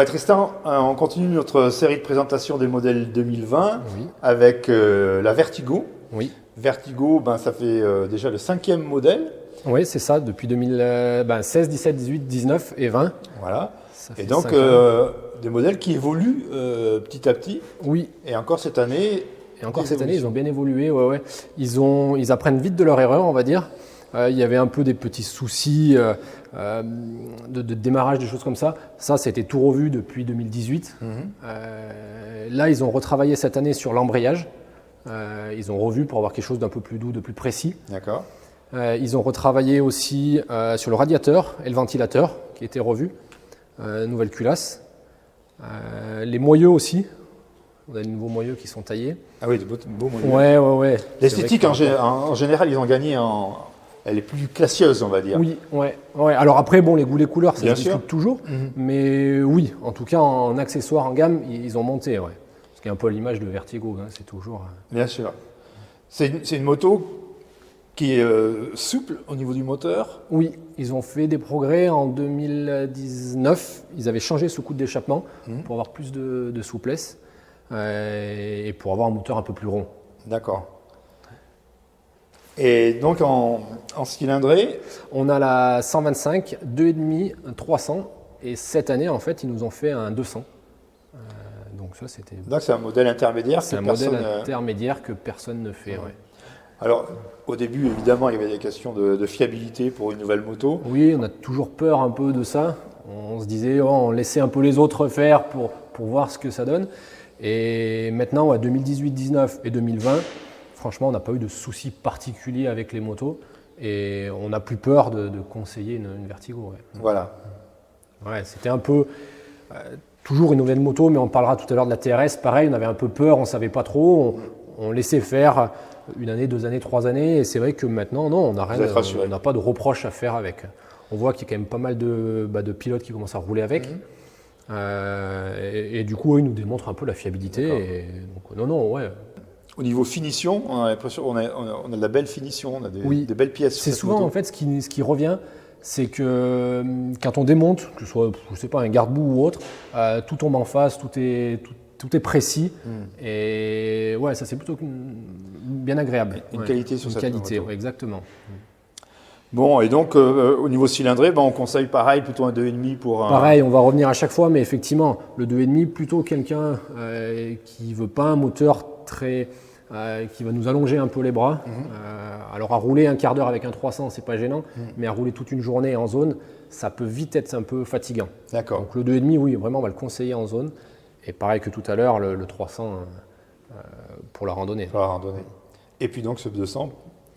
Tristan, on continue notre série de présentation des modèles 2020 Oui. avec la Vertigo. Oui. Vertigo, ça fait déjà le 5e modèle. Oui, c'est ça, depuis 2016, 17, 18, 19 et 20. Voilà. Ça fait Et donc, 5 ans. des modèles qui évoluent petit à petit. Oui. Et encore cette année. Et encore cette année, ils ont bien évolué. Ouais. Ils apprennent vite de leur erreur, on va dire. Il y avait un peu des petits soucis de démarrage, des choses comme ça. Ça a été tout revu depuis 2018. Là, ils ont retravaillé cette année sur l'embrayage. Ils ont revu pour avoir quelque chose d'un peu plus doux, de plus précis. D'accord. Ils ont retravaillé aussi sur le radiateur et le ventilateur qui était revu. Nouvelle culasse. Les moyeux aussi. On a de nouveaux moyeux qui sont taillés. Ah oui, de beaux moyeux. Ouais. L'esthétique, en général, ils ont gagné Elle est plus classieuse, on va dire. Oui, ouais. Alors après, les goûts, les couleurs, ça Bien se sûr. discute toujours. Mais oui, en tout cas, en accessoires, en gamme, ils ont monté. Ouais. Ce qui est un peu l'image de Vertigo, c'est toujours... Bien sûr. C'est une moto qui est souple au niveau du moteur. Oui, ils ont fait des progrès en 2019. Ils avaient changé ce coup d'échappement pour avoir plus de souplesse et pour avoir un moteur un peu plus rond. D'accord. Et donc en cylindrée, on a la 125, 2,5, 300 et cette année en fait ils nous ont fait un 200. Donc ça c'était. Donc c'est un modèle intermédiaire. C'est un modèle intermédiaire que personne ne fait. Ouais. Alors au début évidemment il y avait des questions de fiabilité pour une nouvelle moto. Oui, on a toujours peur un peu de ça. On se disait on laissait un peu les autres faire pour voir ce que ça donne. Et maintenant à 2018, 19 et 2020. Franchement, on n'a pas eu de soucis particuliers avec les motos et on n'a plus peur de conseiller une Vertigo. Ouais. Voilà. Ouais, c'était un peu toujours une nouvelle moto, mais on parlera tout à l'heure de la TRS. Pareil, on avait un peu peur, on ne savait pas trop. On laissait faire une année, 2 années, 3 années. Et c'est vrai que maintenant, non, on n'a pas de reproches à faire avec. On voit qu'il y a quand même pas mal de pilotes qui commencent à rouler avec. Et du coup, ils nous démontrent un peu la fiabilité. Et donc, non, ouais. Au niveau finition, on a l'impression qu'on a de la belle finition, on a des belles pièces. C'est souvent moto. En fait ce qui revient, c'est que quand on démonte, que ce soit je sais pas un garde-boue ou autre, tout tombe en face, tout est précis et ouais ça c'est plutôt bien agréable. Une qualité sur cette moto. Ouais, exactement. Bon, et donc au niveau cylindré, on conseille pareil, plutôt un 2,5 pour un... Pareil, on va revenir à chaque fois, mais effectivement, le 2,5, plutôt quelqu'un qui ne veut pas un moteur qui va nous allonger un peu les bras. Alors à rouler un quart d'heure avec un 300, c'est pas gênant, mais à rouler toute une journée en zone, ça peut vite être un peu fatigant. D'accord. Donc le 2,5, oui, vraiment, on va le conseiller en zone. Et pareil que tout à l'heure, le 300 pour la randonnée. Pour la randonnée. Et puis donc ce 200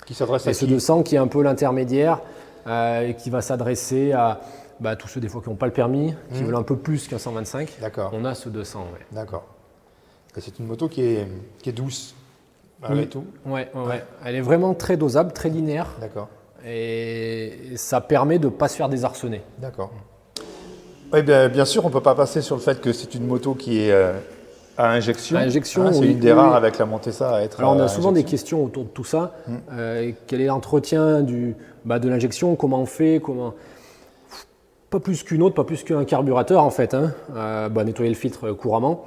qui s'adresse à qui ? Ce 200 qui est un peu l'intermédiaire, et qui va s'adresser à tous ceux des fois qui n'ont pas le permis, qui veulent un peu plus qu'un 125. D'accord. On a ce 200, ouais. D'accord. Et c'est une moto qui est douce, malgré tout. Ouais. Elle est vraiment très dosable, très linéaire. D'accord. Et ça permet de ne pas se faire désarçonner. D'accord. Oui, bien sûr, on ne peut pas passer sur le fait que c'est une moto qui est à injection. C'est une des rares avec la Montesa à être. Alors on a souvent des questions autour de tout ça. Quel est l'entretien de l'injection ? Comment on fait ? Pas plus qu'une autre, pas plus qu'un carburateur en fait. Nettoyer le filtre couramment.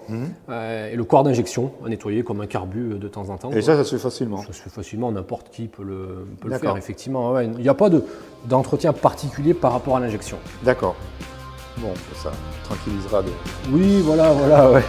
Et le corps d'injection à nettoyer comme un carbu de temps en temps. Et ça se fait facilement. Ça se fait facilement, n'importe qui peut le faire effectivement. Ouais. Il n'y a pas d'entretien particulier par rapport à l'injection. D'accord. Bon, ça tranquillisera. Oui, voilà, ouais.